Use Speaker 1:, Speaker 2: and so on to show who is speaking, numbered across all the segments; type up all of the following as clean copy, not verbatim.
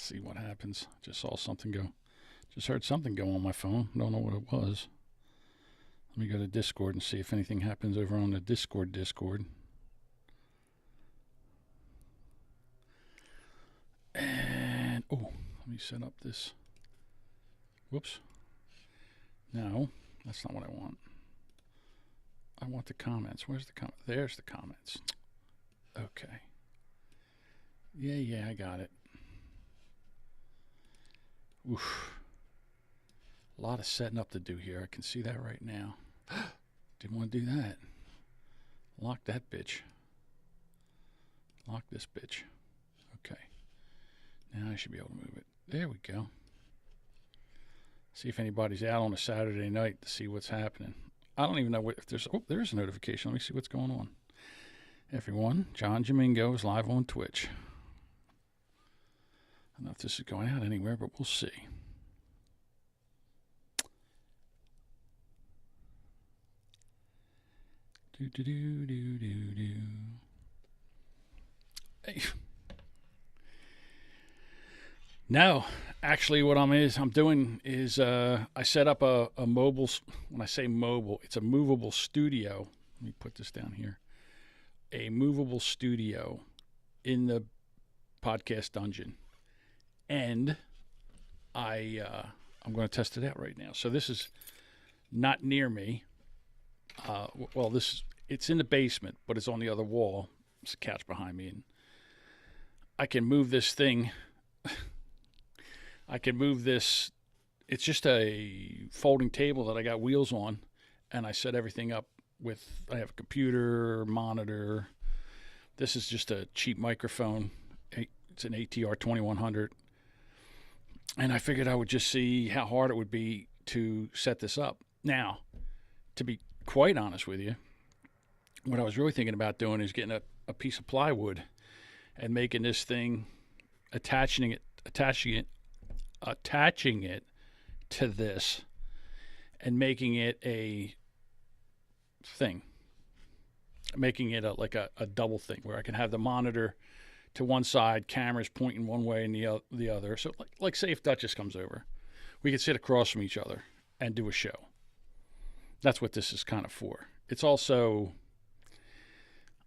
Speaker 1: see what happens. Just saw something go. Just heard something go on my phone. Don't know what it was. Let me go to Discord and see if anything happens over on the Discord. And, oh, let me set up this. Whoops. No, that's not what I want. I want the comments. Where's the comment? There's the comments. Okay. Yeah, I got it. Oof. A lot of setting up to do here. I can see that right now. Didn't want to do that. Lock that bitch. Lock this bitch. Okay. Now I should be able to move it. There we go. See if anybody's out on a Saturday night to see what's happening. I don't even know if there's... Oh, there's a notification. Let me see what's going on. Everyone, John Jamingo is live on Twitch. I don't know if this is going out anywhere, but we'll see. Hey. No, actually what I'm doing is I set up a mobile, when I say mobile, it's a movable studio. Let me put this down here. A movable studio in the podcast dungeon. And I'm going to test it out right now. So this is not near me. It's in the basement, but it's on the other wall. There's a couch behind me, and I can move this thing. I can move this. It's just a folding table that I got wheels on, and I set everything up with. I have a computer, monitor. This is just a cheap microphone. It's an ATR 2100, and I figured I would just see how hard it would be to set this up. Now, to be quite honest with you, what I was really thinking about doing is getting a piece of plywood and making this thing, attaching it to this, and making it a thing, making it like a double thing where I can have the monitor to one side, cameras pointing one way and the other. So like say if Duchess comes over, we could sit across from each other and do a show. That's what this is kind of for. It's also,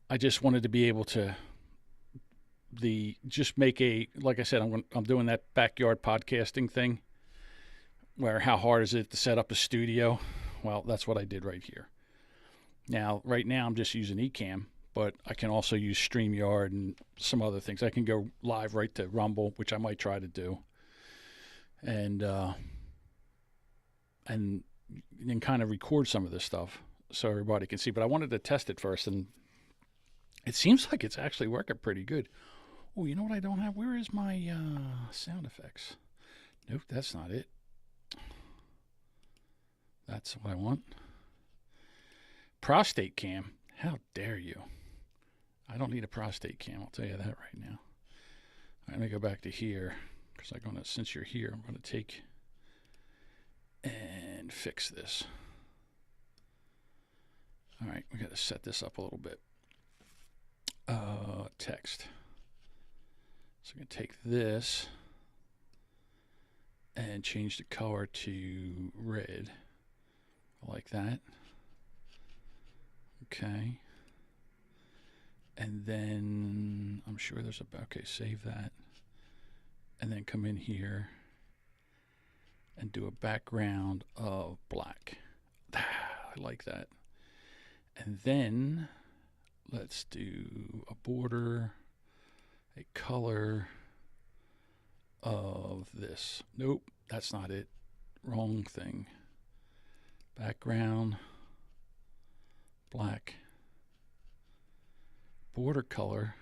Speaker 1: I just wanted to be able to just make like I said, I'm doing that backyard podcasting thing where how hard is it to set up a studio? Well, that's what I did right here. Now, right now I'm just using Ecamm, but I can also use StreamYard and some other things. I can go live right to Rumble, which I might try to do. And then kind of record some of this stuff so everybody can see. But I wanted to test it first, and it seems like it's actually working pretty good. Oh, you know what I don't have? Where is my sound effects? Nope, that's not it. That's what I want. Prostate cam. How dare you? I don't need a prostate cam. I'll tell you that right now. I'm going to go back to here because since you're here, I'm going to take and fix this. All right, we got to set this up a little bit. Text. So I'm going to take this and change the color to red, like that. Okay. And then I'm sure there's okay, save that. And then come in here and do a background of black. I like that. And then let's do a border, a color of this. Nope, that's not it. Wrong thing. Background, black. Border color,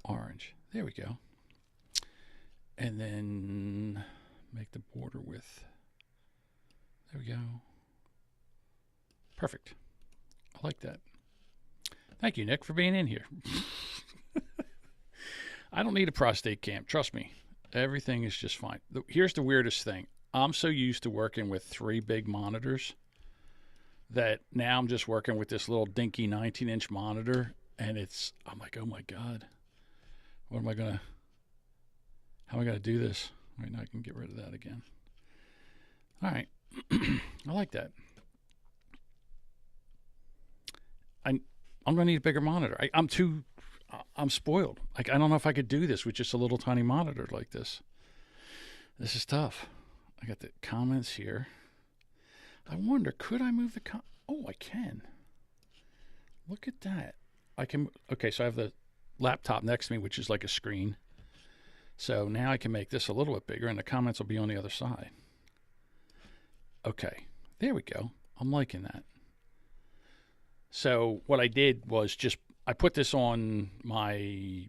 Speaker 1: orange. There we go. And then make the border width. There we go. Perfect. I like that. Thank you, Nick, for being in here. I don't need a prostate cam. Trust me. Everything is just fine. Here's the weirdest thing. I'm so used to working with 3 big monitors that now I'm just working with this little dinky 19-inch monitor, and I'm like, oh my God, what am I gonna? How am I going to do this? Right now I can get rid of that again. All right. I like that. I'm going to need a bigger monitor. I'm spoiled. Like, I don't know if I could do this with just a little tiny monitor like this. This is tough. I got the comments here. I wonder, could I move the oh, I can. Look at that. I can. Okay, so I have the laptop next to me, which is like a screen. So now I can make this a little bit bigger, and the comments will be on the other side. Okay, there we go. I'm liking that. So what I did was I put this on my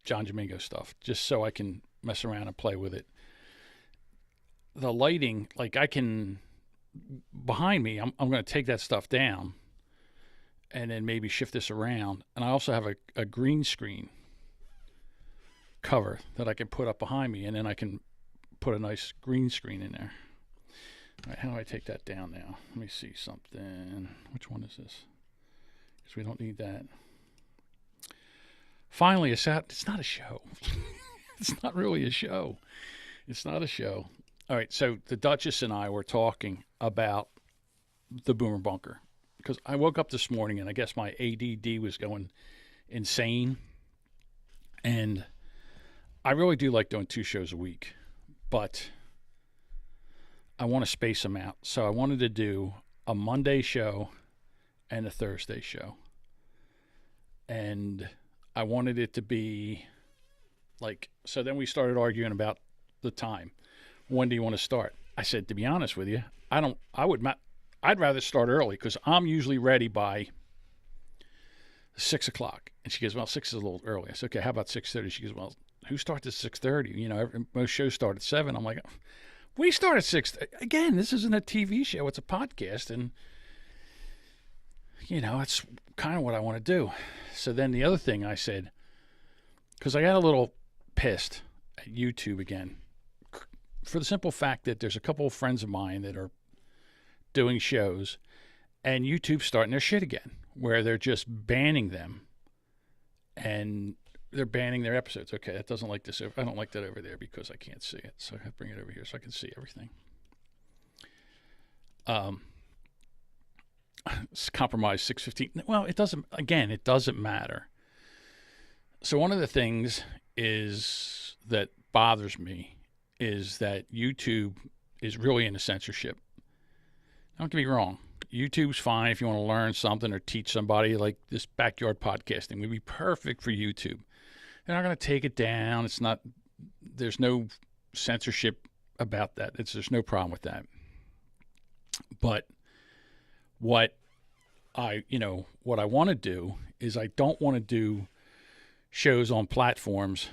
Speaker 1: John Domingo stuff, just so I can mess around and play with it. The lighting, like behind me, I'm going to take that stuff down and then maybe shift this around. And I also have a green screen cover that I can put up behind me, and then I can put a nice green screen in there. All right, how do I take that down now? Let me see something. Which one is this? Because we don't need that. Finally, it's not a show. It's not really a show. It's not a show. All right, so the Duchess and I were talking about the Boomer Bunker because I woke up this morning and I guess my ADD was going insane. And I really do like doing 2 shows a week, but I want to space them out. So I wanted to do a Monday show and a Thursday show. And I wanted it to be like, so then we started arguing about the time. When do you want to start? I said, to be honest with you, I'd rather start early because I'm usually ready by 6 o'clock. And she goes, well, 6 is a little early. I said, okay, how about 6:30? She goes, well, who starts at 6:30? You know, most shows start at 7. I'm like, we start at 6. Again, this isn't a TV show. It's a podcast. And, you know, it's kind of what I want to do. So then the other thing I said, because I got a little pissed at YouTube again, for the simple fact that there's a couple of friends of mine that are doing shows, and YouTube's starting their shit again, where they're just banning them, and they're banning their episodes. Okay, that doesn't like this. I don't like that over there because I can't see it, so I have to bring it over here so I can see everything. It's compromise 6:15. Well, it doesn't matter. So one of the things is that bothers me is that YouTube is really into censorship. Don't get me wrong. YouTube's fine if you want to learn something or teach somebody, like this backyard podcasting would be perfect for YouTube. They're not going to take it down. There's no censorship about that. There's no problem with that. But what I want to do is I don't want to do shows on platforms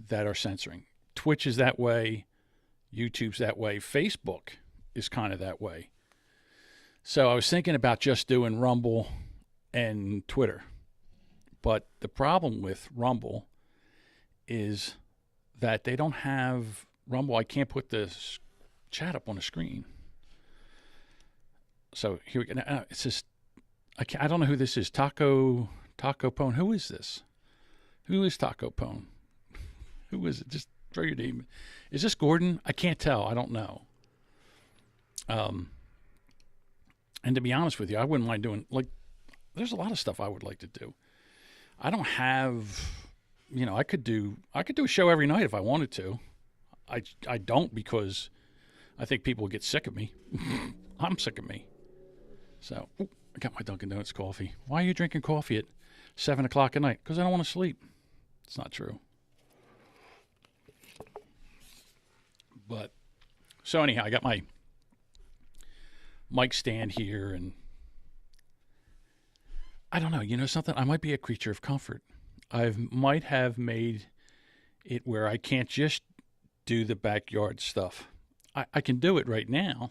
Speaker 1: that are censoring. Twitch is that way. YouTube's that way. Facebook is kind of that way. So I was thinking about just doing Rumble and Twitter. But the problem with Rumble is that they don't have Rumble. I can't put the chat up on the screen. So here we go. Now, it's just, I don't know who this is. Taco Pone. Who is this? Who is Taco Pone? Who is it? Just throw your name. Is this Gordon? I can't tell. I don't know. And to be honest with you, I wouldn't mind doing, like, there's a lot of stuff I would like to do. I don't have, I could do a show every night if I wanted to. I don't because I think people would get sick of me. I'm sick of me. So, I got my Dunkin' Donuts coffee. Why are you drinking coffee at 7 o'clock at night? Because I don't want to sleep. It's not true. But, so anyhow, I got my mic stand here, and I don't know, something? I might be a creature of comfort. I might have made it where I can't just do the backyard stuff. I can do it right now.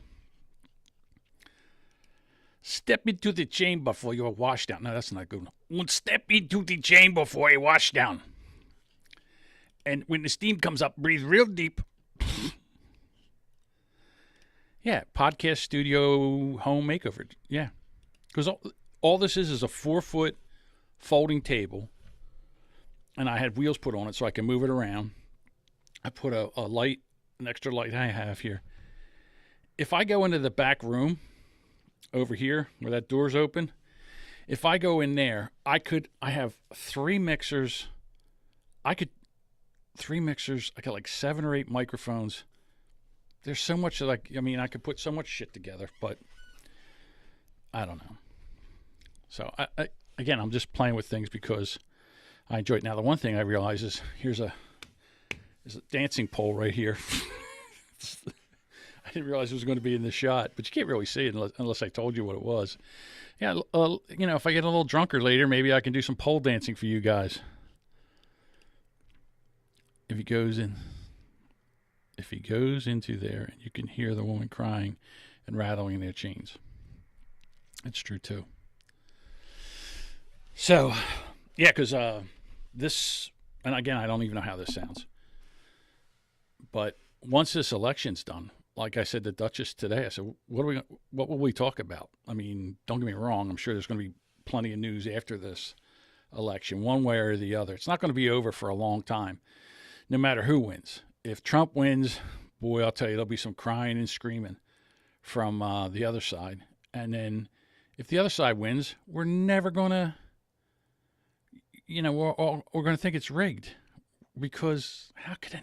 Speaker 1: Step into the chamber for your washdown. No, that's not good. Step into the chamber for a washdown. And when the steam comes up, breathe real deep. Yeah, podcast studio home makeover. Yeah. Because all this is a 4-foot folding table. And I had wheels put on it so I can move it around. I put a light, an extra light I have here. If I go into the back room over here where that door's open, if I go in there, I have three mixers. I got like 7 or 8 microphones. There's so much that I could put so much shit together, but I don't know. So again, I'm just playing with things because I enjoy it. Now, the one thing I realize is there's a dancing pole right here. I didn't realize it was going to be in the shot, but you can't really see it unless I told you what it was. Yeah, if I get a little drunker later, maybe I can do some pole dancing for you guys. If he goes into there, you can hear the woman crying and rattling their chains. It's true too. So, yeah, because this, and again, I don't even know how this sounds, but once this election's done, like I said to Duchess today, I said, what will we talk about? I mean, don't get me wrong. I'm sure there's going to be plenty of news after this election, one way or the other. It's not going to be over for a long time, no matter who wins. If Trump wins, boy, I'll tell you, there'll be some crying and screaming from the other side. And then if the other side wins, we're never going to, we're going to think it's rigged, because how could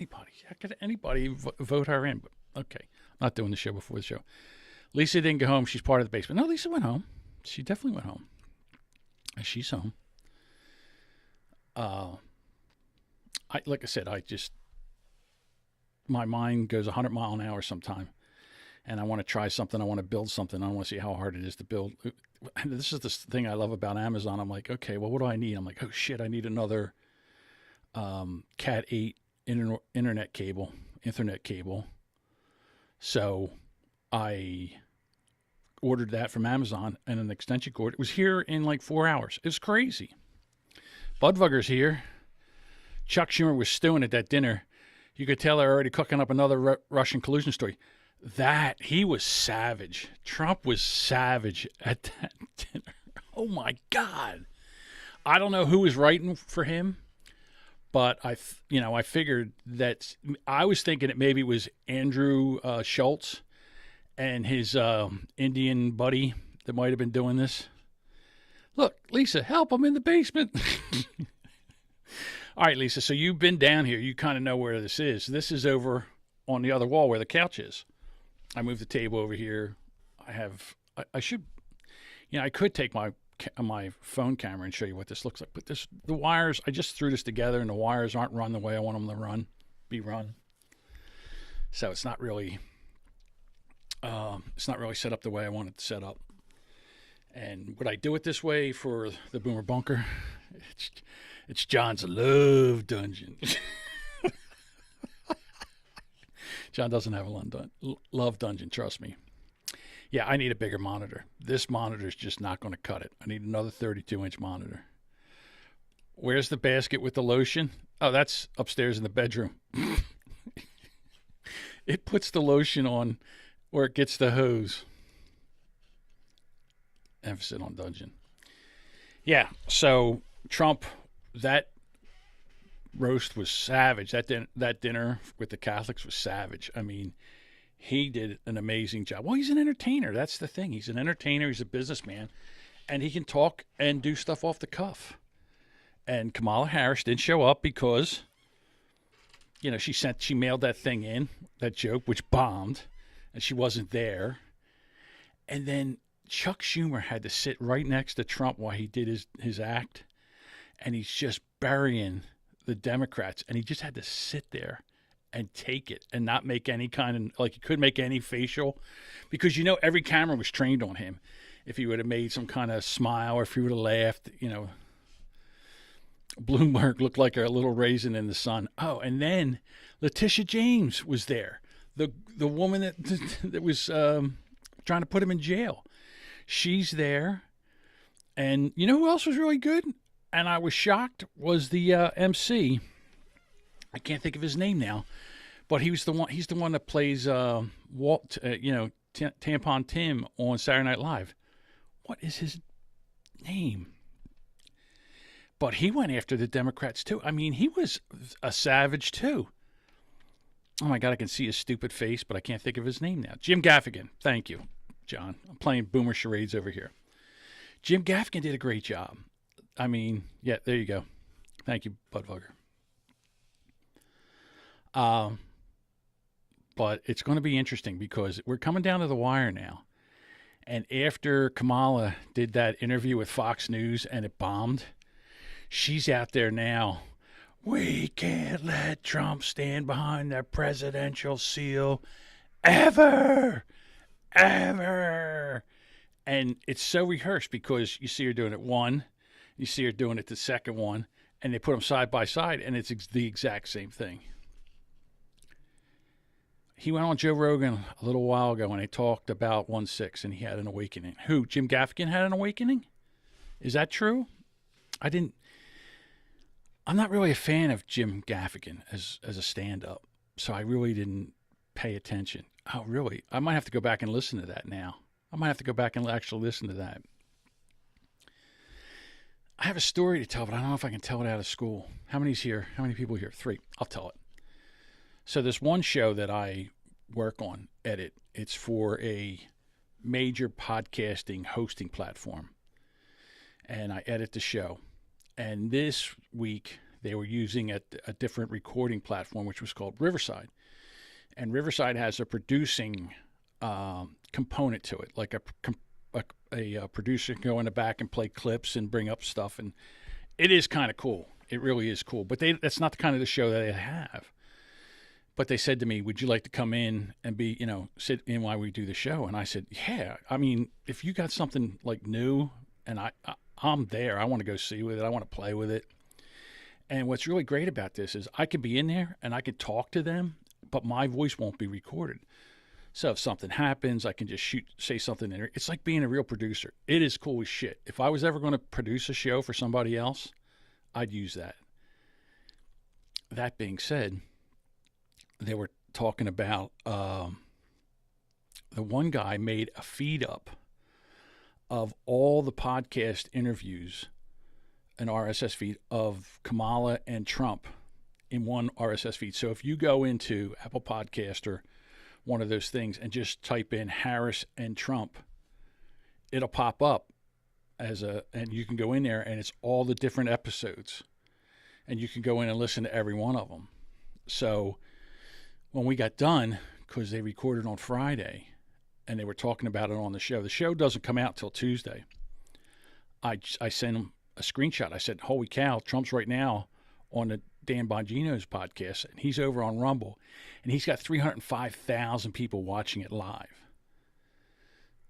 Speaker 1: anybody vote her in? But okay, I'm not doing the show before the show. Lisa didn't go home. She's part of the basement. No, Lisa went home. She definitely went home. She's home. Like I said, my mind goes 100 miles an hour sometime, and I want to try something. I want to build something. I want to see how hard it is to build. This is the thing I love about Amazon. I'm like, okay, well, what do I need? I'm like, oh shit, I need another Cat 8 Ethernet cable. So I ordered that from Amazon, and an extension cord. It was here in like 4 hours. It was crazy. Budweiser's here. Chuck Schumer was stewing at that dinner. You could tell they're already cooking up another Russian collusion story. He was savage. Trump was savage at that dinner. Oh my God. I don't know who was writing for him, but I figured that I was thinking it maybe was Andrew Schultz and his Indian buddy that might have been doing this. Look, Lisa, help, I'm in the basement. All right, Lisa, so you've been down here. You kind of know where this is. This is over on the other wall where the couch is. I moved the table over here. I could take my phone camera and show you what this looks like. But the wires, I just threw this together, and the wires aren't run the way I want them to be run. So it's not really set up the way I want it set up. And would I do it this way for the Boomer Bunker? It's John's love dungeon. John doesn't have a love dungeon, trust me. Yeah, I need a bigger monitor. This monitor is just not going to cut it. I need another 32-inch monitor. Where's the basket with the lotion? Oh, that's upstairs in the bedroom. It puts the lotion on where it gets the hose. Emphasis on dungeon. Yeah, so Trump, that roast was savage. That dinner with the Catholics was savage. I mean, he did an amazing job. Well, he's an entertainer. That's the thing. He's an entertainer. He's a businessman, and he can talk and do stuff off the cuff. And Kamala Harris didn't show up because, she mailed that thing in, that joke, which bombed, and she wasn't there. And then Chuck Schumer had to sit right next to Trump while he did his act, and he's just burying the Democrats, and he just had to sit there and take it and not make any kind of, like, he couldn't make any facial, because every camera was trained on him. If he would have made some kind of smile, or if he would have laughed, Bloomberg looked like a little raisin in the sun. Oh, and then Letitia James was there, the woman that was trying to put him in jail. She's there. And you know who else was really good? And I was shocked, was the MC. I can't think of his name now, but he's the one that plays Walt, Tampon Tim on Saturday Night Live. What is his name? But he went after the Democrats too. I mean, he was a savage too. Oh my God, I can see his stupid face, but I can't think of his name now. Jim Gaffigan. Thank you, John. I'm playing boomer charades over here. Jim Gaffigan did a great job. I mean, yeah, there you go. Thank you, Budvugger. But it's going to be interesting because we're coming down to the wire now. And after Kamala did that interview with Fox News and it bombed, she's out there now. We can't let Trump stand behind the presidential seal ever, ever. And it's so rehearsed because you see her doing it one, you see her doing it the second one, and they put them side by side, and it's the exact same thing. He went on Joe Rogan a little while ago and they talked about 1/6 and he had an awakening. Who? Jim Gaffigan had an awakening? Is that true? I'm not really a fan of Jim Gaffigan as a stand-up, so I really didn't pay attention. Oh, really? I might have to go back and listen to that now. I might have to go back and actually listen to that. I have a story to tell, but I don't know if I can tell it out of school. How many's here? How many people here? 3. I'll tell it. So there's one show that I work on, edit. It's for a major podcasting hosting platform. And I edit the show. And this week they were using a different recording platform, which was called Riverside. And Riverside has a producing component to it, like a producer can go in the back and play clips and bring up stuff. And it is kind of cool. It really is cool. But that's not the kind of the show that they have. But they said to me, would you like to come in and be, sit in while we do the show? And I said, yeah. I mean, if you got something like new and I'm there, I want to go see with it. I want to play with it. And what's really great about this is I could be in there and I could talk to them, but my voice won't be recorded. So if something happens, I can just say something in there. It's like being a real producer. It is cool as shit. If I was ever going to produce a show for somebody else, I'd use that. That being said, they were talking about the one guy made a feed up of all the podcast interviews, an RSS feed of Kamala and Trump in one RSS feed. So if you go into Apple Podcast or one of those things and just type in Harris and Trump, it'll pop up and you can go in there and it's all the different episodes and you can go in and listen to every one of them. So when we got done, because they recorded on Friday and they were talking about it on the show doesn't come out till Tuesday. I sent them a screenshot. I said, holy cow, Trump's right now on the Dan Bongino's podcast, and he's over on Rumble, and he's got 305,000 people watching it live.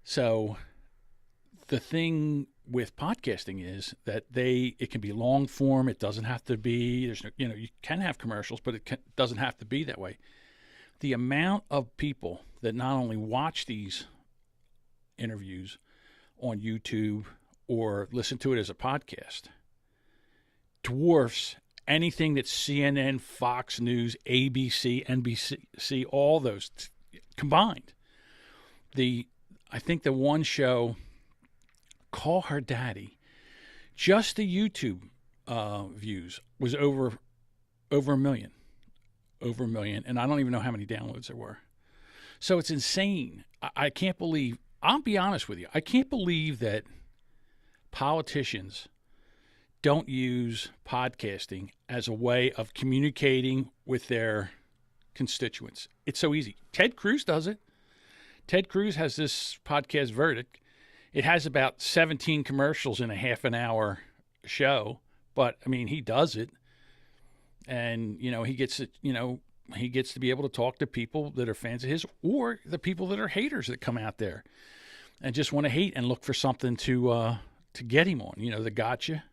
Speaker 1: So the thing with podcasting is that it can be long form. It doesn't have to be, you can have commercials, but it doesn't have to be that way. The amount of people that not only watch these interviews on YouTube or listen to it as a podcast dwarfs anything that CNN, Fox News, ABC, NBC, all those combined. I think the one show, Call Her Daddy, just the YouTube views was over a million. Over a million, and I don't even know how many downloads there were. So it's insane. I can't believe, I'll be honest with you, I can't believe that politicians don't use podcasting as a way of communicating with their constituents. It's so easy. Ted Cruz does it. Ted Cruz has this podcast, Verdict. It has about 17 commercials in a half an hour show, but I mean, he does it. And, he gets it, he gets to be able to talk to people that are fans of his or the people that are haters that come out there and just want to hate and look for something to get him on, the gotcha.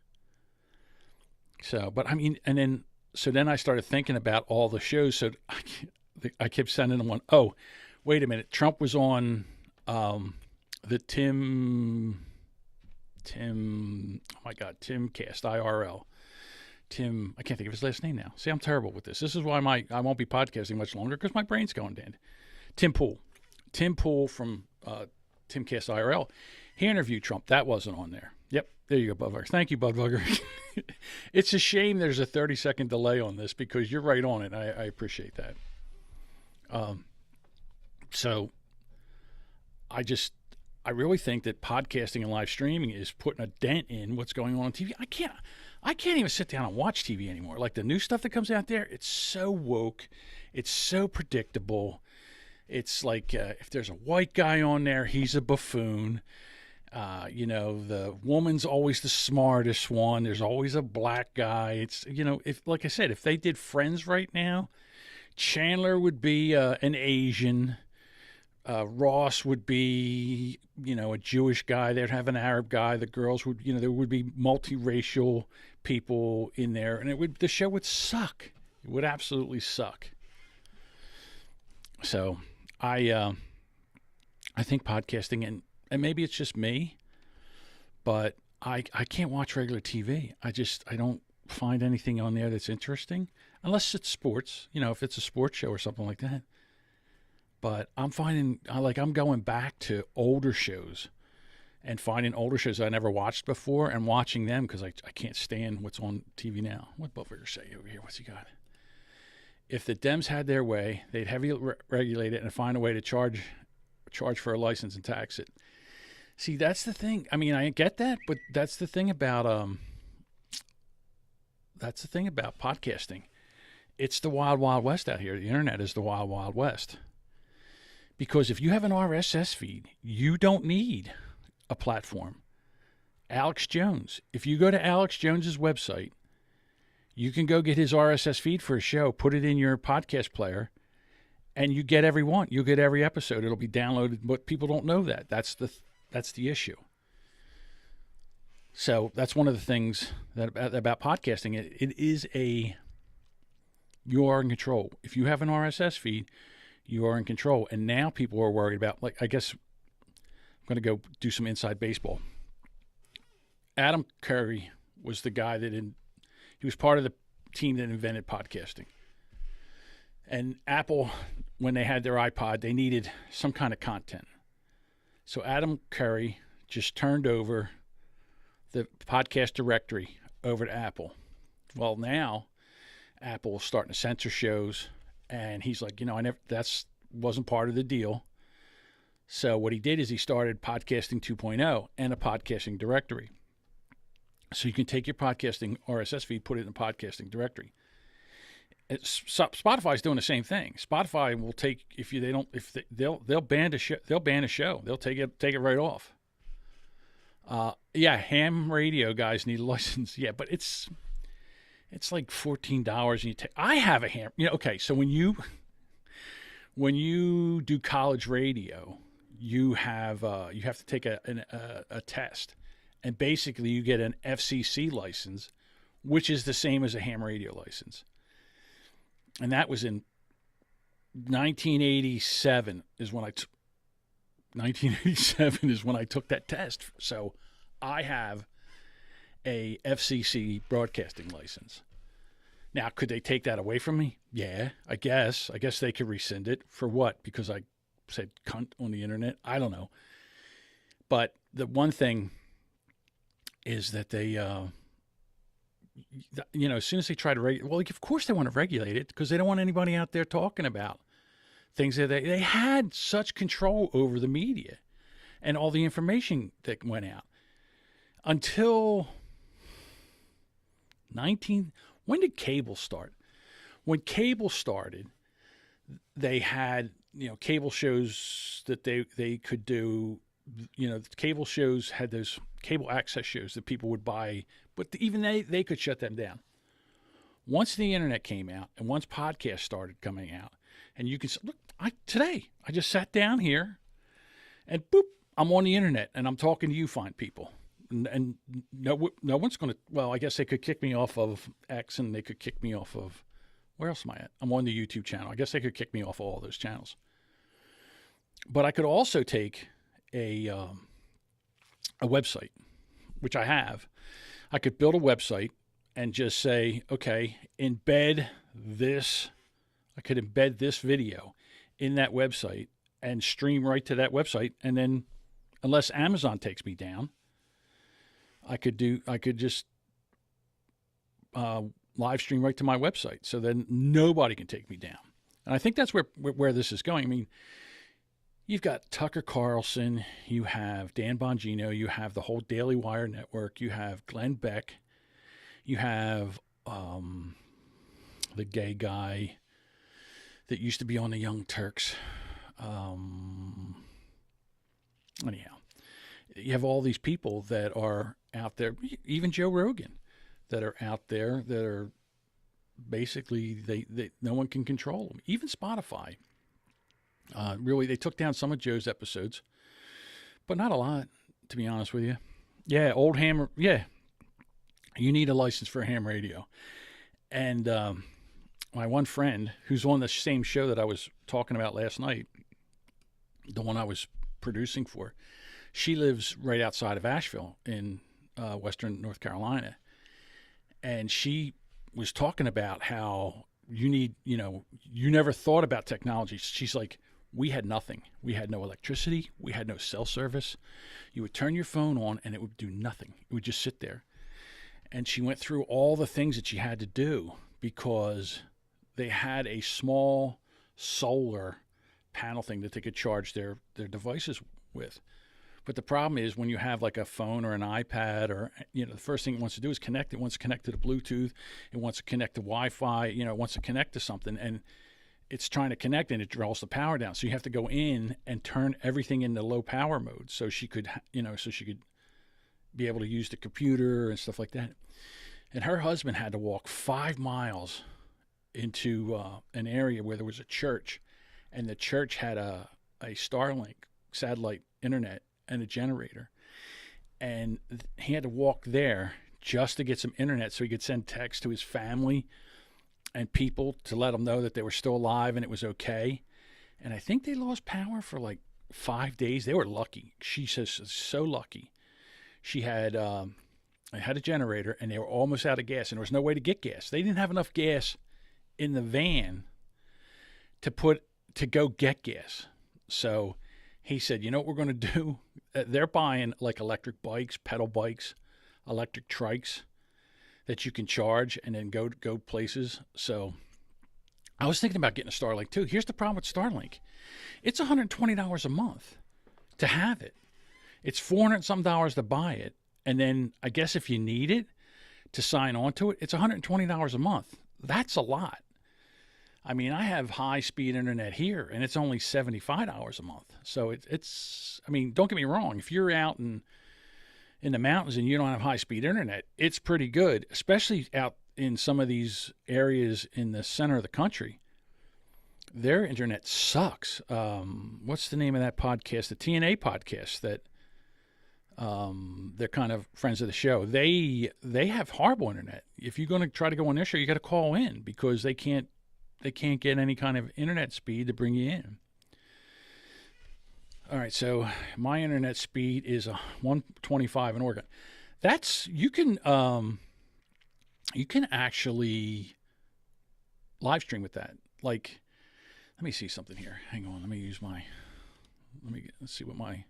Speaker 1: So, but I mean, then I started thinking about all the shows. So I kept sending them one. Oh, wait a minute. Trump was on the Timcast, IRL. Tim, I can't think of his last name now. See, I'm terrible with this. This is why I won't be podcasting much longer because my brain's going dead. Tim Pool from Timcast IRL. He interviewed Trump. That wasn't on there. Yep, there you go, Budvugger. Thank you, Budvugger. It's a shame there's a 30-second delay on this because you're right on it. I appreciate that. So I really think that podcasting and live streaming is putting a dent in what's going on TV. I can't even sit down and watch TV anymore. Like the new stuff that comes out there, it's so woke, it's so predictable. It's like if there's a white guy on there, he's a buffoon. The woman's always the smartest one. There's always a black guy. It's, if, like I said, if they did Friends right now, Chandler would be an Asian. Ross would be, a Jewish guy. They'd have an Arab guy. The girls would, there would be multiracial people in there, and the show would suck. It would absolutely suck. So I think podcasting, and maybe it's just me, but I can't watch regular TV. I don't find anything on there that's interesting, unless it's sports, if it's a sports show or something like that. But I'm going back to older shows and finding older shows I never watched before and watching them because I can't stand what's on TV now. What Buffer say over here? What's he got? If the Dems had their way, they'd heavily regulate it and find a way to charge for a license and tax it. See, that's the thing. I mean, I get that, but that's the thing about podcasting. It's the wild, wild west out here. The internet is the wild, wild west. Because if you have an RSS feed, you don't need a platform. Alex Jones. If you go to Alex Jones's website, you can go get his RSS feed for a show, put it in your podcast player, and you get every one. You'll get every episode. It'll be downloaded, but people don't know that. That's the issue. So that's one of the things about podcasting. It is you are in control. If you have an RSS feed, you are in control. And now people are worried about, I guess I'm going to go do some inside baseball. Adam Curry was the guy he was part of the team that invented podcasting. And Apple, when they had their iPod, they needed some kind of content. So Adam Curry just turned over the podcast directory over to Apple. Well, now Apple's starting to censor shows, and he's like, that wasn't part of the deal. So what he did is he started Podcasting 2.0 and a podcasting directory. So you can take your podcasting RSS feed, put it in a podcasting directory. Spotify's doing the same thing. Spotify will take they'll ban a show. They'll take it right off. Ham radio guys need a license. Yeah, but it's like $14 and I have a ham. Okay, so when you do college radio, you have to take a test, and basically you get an FCC license, which is the same as a ham radio license. And that was in 1987 is when I took that test. So I have a FCC broadcasting license. Now, could they take that away from me? Yeah, I guess. I guess they could rescind it. For what? Because I said cunt on the internet? I don't know. But the one thing is that they, as soon as they try to regulate, of course they want to regulate it because they don't want anybody out there talking about things that they had such control over the media and all the information that went out until when did cable start? When cable started, they had, cable shows that they could do, cable shows had those cable access shows that people would buy, but even they could shut them down. Once the internet came out and once podcasts started coming out, and you can look, today I just sat down here and boop, I'm on the internet and I'm talking to you fine people. And no one's going to, well, I guess they could kick me off of X and they could kick me off of, where else am I at? I'm on the YouTube channel. I guess they could kick me off of all those channels. But I could also take a website, which I have. I could build a website and just say, okay, embed this. I could embed this video in that website and stream right to that website. And then, unless Amazon takes me down, I could just live stream right to my website. So then nobody can take me down. And I think that's where this is going. I mean, you've got Tucker Carlson, you have Dan Bongino, you have the whole Daily Wire network, you have Glenn Beck, you have the gay guy that used to be on the Young Turks. Anyhow, you have all these people that are out there, even Joe Rogan, that are out there that are basically they no one can control them. Even Spotify. Really, they took down some of Joe's episodes, but not a lot, to be honest with you. Yeah, old ham. Yeah, you need a license for ham radio. And my one friend, who's on the same show that I was talking about last night, the one I was producing for, she lives right outside of Asheville in western North Carolina. And she was talking about how you need, you never thought about technology. She's like, we had nothing. We had no electricity. We had no cell service. You would turn your phone on and it would do nothing. It would just sit there. And she went through all the things that she had to do because they had a small solar panel thing that they could charge their devices with. But the problem is when you have like a phone or an iPad or, the first thing it wants to do is connect. It wants to connect to the Bluetooth. It wants to connect to Wi-Fi. It wants to connect to something. And it's trying to connect and it draws the power down. So you have to go in and turn everything into low power mode so she could, be able to use the computer and stuff like that. And her husband had to walk 5 miles into an area where there was a church, and the church had a Starlink satellite internet and a generator. And he had to walk there just to get some internet so he could send text to his family and people to let them know that they were still alive and it was okay. And I think they lost power for like 5 days. They were lucky. She says so lucky. She had a generator and they were almost out of gas and there was no way to get gas. They didn't have enough gas in the van to go get gas. So he said, you know what we're going to do? They're buying like electric bikes, pedal bikes, electric trikes that you can charge and then go places. So I was thinking about getting a Starlink too. Here's the problem with Starlink. It's $120 a month to have it. It's $400 some to buy it. And then I guess if you need it to sign on to it, it's $120 a month. That's a lot. I mean, I have high-speed internet here, and it's only $75 a month. So it's. I mean, don't get me wrong. If you're out in the mountains and you don't have high-speed internet, it's pretty good, especially out in some of these areas in the center of the country. Their internet sucks. What's the name of that podcast? The TNA podcast that they're kind of friends of the show. They have horrible internet. If you're going to try to go on their show, you got to call in because they can't get any kind of internet speed to bring you in. All right, so my internet speed is 125 in Oregon. That's you can actually live stream with that. Like, let me see something here. Hang on, let's see what my.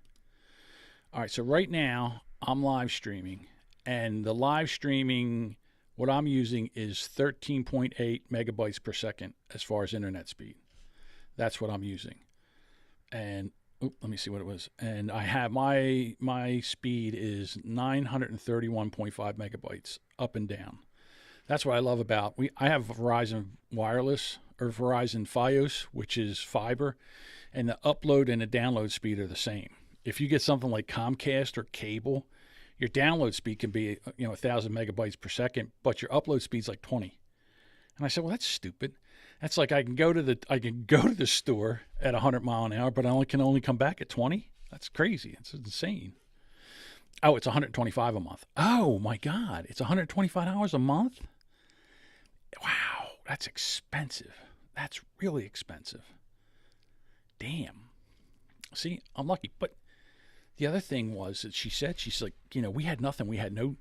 Speaker 1: All right, so right now I'm live streaming, and the live streaming, what I'm using is 13.8 megabytes per second as far as internet speed. That's what I'm using. And let me see what it was. And I have my speed is 931.5 megabytes up and down. That's what I love about I have Verizon Wireless or Verizon Fios, which is fiber, and the upload and the download speed are the same. If you get something like Comcast or cable, your download speed can be 1,000 megabytes per second, but your upload speed's like 20. And I said, well, that's stupid. That's like I can go to the store at 100 mile an hour, but I can only come back at 20. That's crazy. It's insane. Oh, it's 125 a month. Oh my God, it's $125 a month. Wow, that's expensive. That's really expensive. Damn. See, I'm lucky, but. The other thing was that she's like, we had nothing. We had no,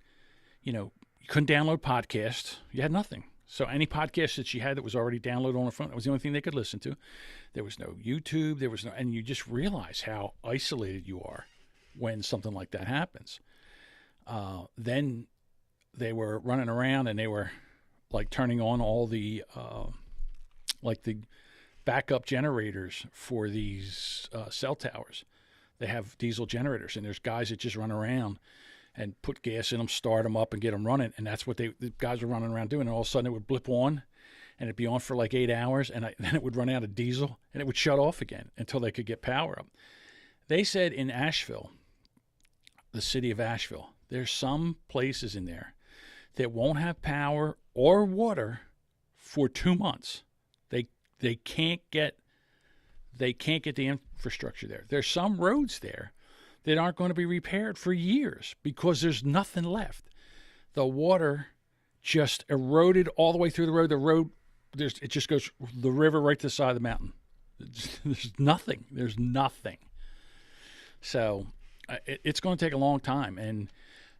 Speaker 1: you couldn't download podcasts. You had nothing. So any podcast that she had that was already downloaded on her phone, that was the only thing they could listen to. There was no YouTube. And you just realize how isolated you are when something like that happens. Then they were running around and they were like turning on all the, like the backup generators for these cell towers. They have diesel generators, and there's guys that just run around and put gas in them, start them up, and get them running. And that's what the guys were running around doing. And all of a sudden, it would blip on, and it'd be on for like 8 hours, and then it would run out of diesel, and it would shut off again until they could get power up. They said in Asheville, the city of Asheville, there's some places in there that won't have power or water for 2 months. They can't get the infrastructure there. There's some roads there that aren't going to be repaired for years because there's nothing left. The water just eroded all the way through the road. The road, it just goes the river right to the side of the mountain. There's nothing. There's nothing. So it's going to take a long time. And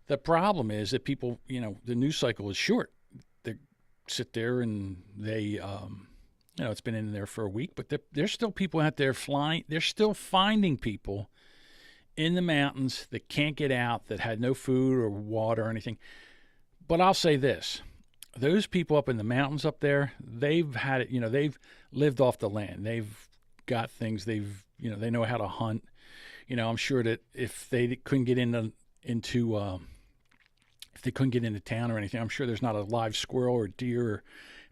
Speaker 1: the problem is that people, the news cycle is short. They sit there and they, it's been in there for a week, but there's still people out there flying. They're still finding people in the mountains that can't get out, that had no food or water or anything. But I'll say this. Those people up in the mountains up there, they've had it, they've lived off the land. They've got things. They know how to hunt. I'm sure that if they couldn't get into if they couldn't get into town or anything, I'm sure there's not a live squirrel or deer or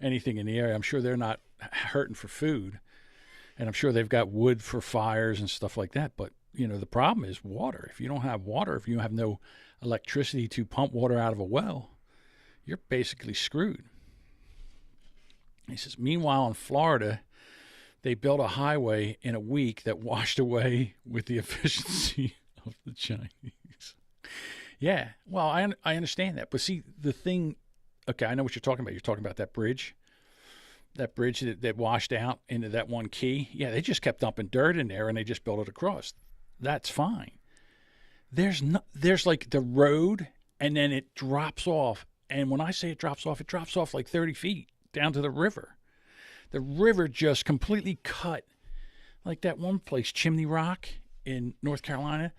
Speaker 1: anything in the area. I'm sure they're not hurting for food, and I'm sure they've got wood for fires and stuff like that. But the problem is water. If you don't have water, if you have no electricity to pump water out of a well, you're basically screwed. He says, meanwhile, in Florida, they built a highway in a week that washed away with the efficiency of the Chinese. Yeah, well, I understand that. But see, the thing, okay, I know what you're talking about. You're talking about that bridge that washed out into that one key. Yeah, they just kept dumping dirt in there, and they just built it across. That's fine. There's like the road, and then it drops off. And when I say it drops off like 30 feet down to the river. The river just completely cut, like that one place, Chimney Rock in North Carolina.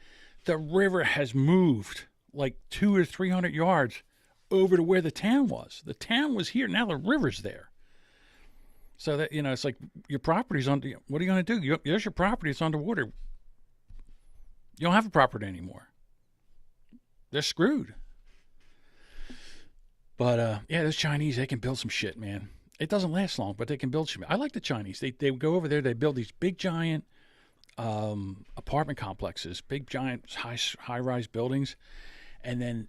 Speaker 1: The river has moved like 200 or 300 yards over to where the town was. The town was here. Now the river's there. So that, it's like your property's under. What are you going to do? There's your property. It's underwater. You don't have a property anymore. They're screwed. But, those Chinese, they can build some shit, man. It doesn't last long, but they can build shit. I like the Chinese. They go over there. They build these big, giant apartment complexes, big, giant, high-rise buildings. And then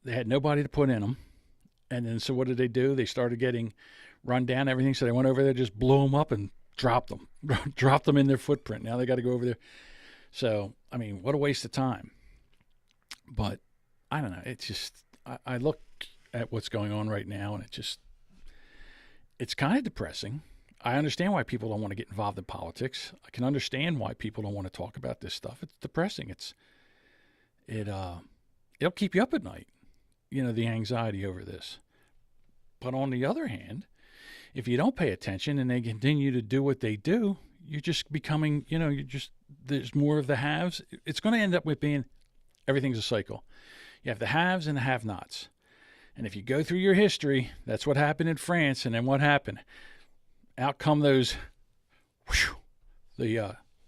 Speaker 1: they had nobody to put in them. And then so what did they do? They started getting run down, everything. So they went over there, just blew them up and dropped them. Dropped them in their footprint. Now they got to go over there. So, I mean, what a waste of time. But I don't know. It's just, I look at what's going on right now, and it's kind of depressing. I understand why people don't want to get involved in politics. I can understand why people don't want to talk about this stuff. It's depressing. It'll keep you up at night, the anxiety over this. But on the other hand, if you don't pay attention and they continue to do what they do, you're just becoming, there's more of the haves. It's going to end up with being everything's a cycle. You have the haves and the have-nots. And if you go through your history, that's what happened in France. And then what happened? Out come the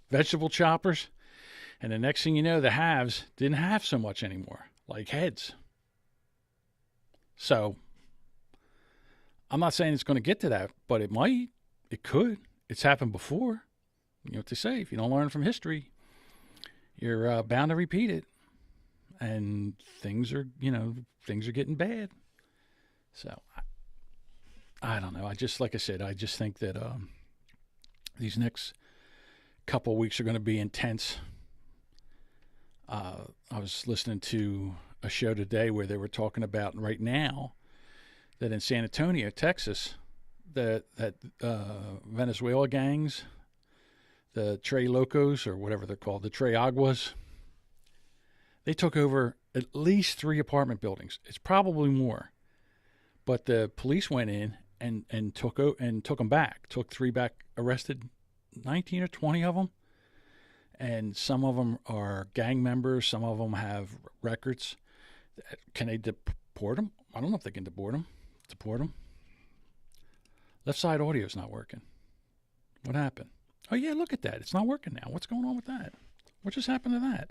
Speaker 1: vegetable choppers. And the next thing you know, the haves didn't have so much anymore, like heads. So I'm not saying it's going to get to that, but it might. It could. It's happened before. You know what they say. If you don't learn from history, you're bound to repeat it. And things are getting bad. So I don't know. Like I said, I just think that these next couple of weeks are going to be intense. I was listening to a show today where they were talking about right now that in San Antonio, Texas, that Venezuela gangs, the Tres Locos or whatever they're called, the Tres Aguas, they took over at least 3 apartment buildings. It's probably more. But the police went in and took them back. Took 3 back, arrested 19 or 20 of them. And some of them are gang members. Some of them have records. Can they deport them? I don't know if they can deport them. Left side audio is not working. What happened? Oh, yeah, look at that. It's not working now. What's going on with that? What just happened to that?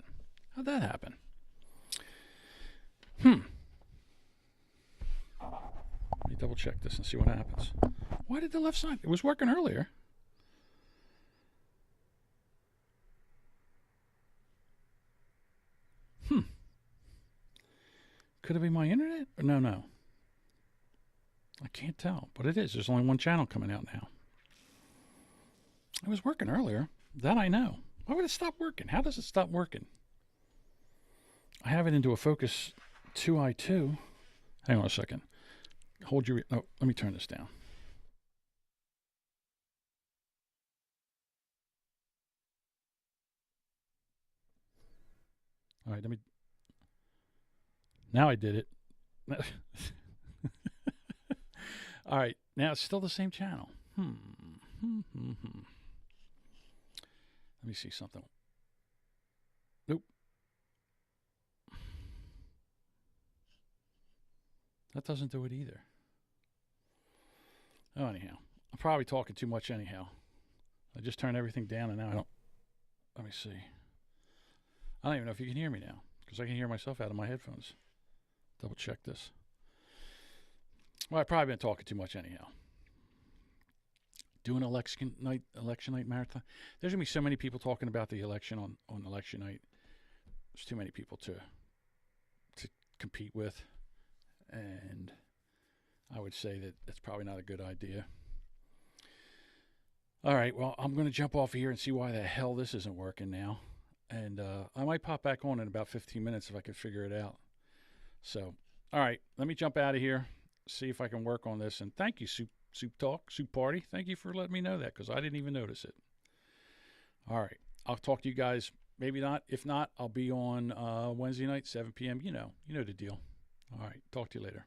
Speaker 1: How'd that happen? Let me double check this and see what happens. Why did the left side? It was working earlier. Could it be my internet? No. I can't tell, but it is. There's only one channel coming out now. It was working earlier. That I know. Why would it stop working? How does it stop working? I have it into a Focus 2i2. Hang on a second. Hold your... Oh, let me turn this down. All right, let me... Now I did it. All right, now it's still the same channel. Let me see something. Nope. That doesn't do it either. Oh, anyhow. I'm probably talking too much anyhow. I just turned everything down and now I don't... Let me see. I don't even know if you can hear me now because I can hear myself out of my headphones. Double check this. Well, I've probably been talking too much anyhow. Doing election night marathon. There's going to be so many people talking about the election on election night. There's too many people to compete with. And I would say that that's probably not a good idea. All right, well, I'm going to jump off here and see why the hell this isn't working now. And I might pop back on in about 15 minutes if I can figure it out. So, all right, let me jump out of here, see if I can work on this. And thank you, Soup Party. Thank you for letting me know that because I didn't even notice it. All right, I'll talk to you guys. Maybe not. If not, I'll be on Wednesday night, 7 p.m. You know the deal. All right, talk to you later.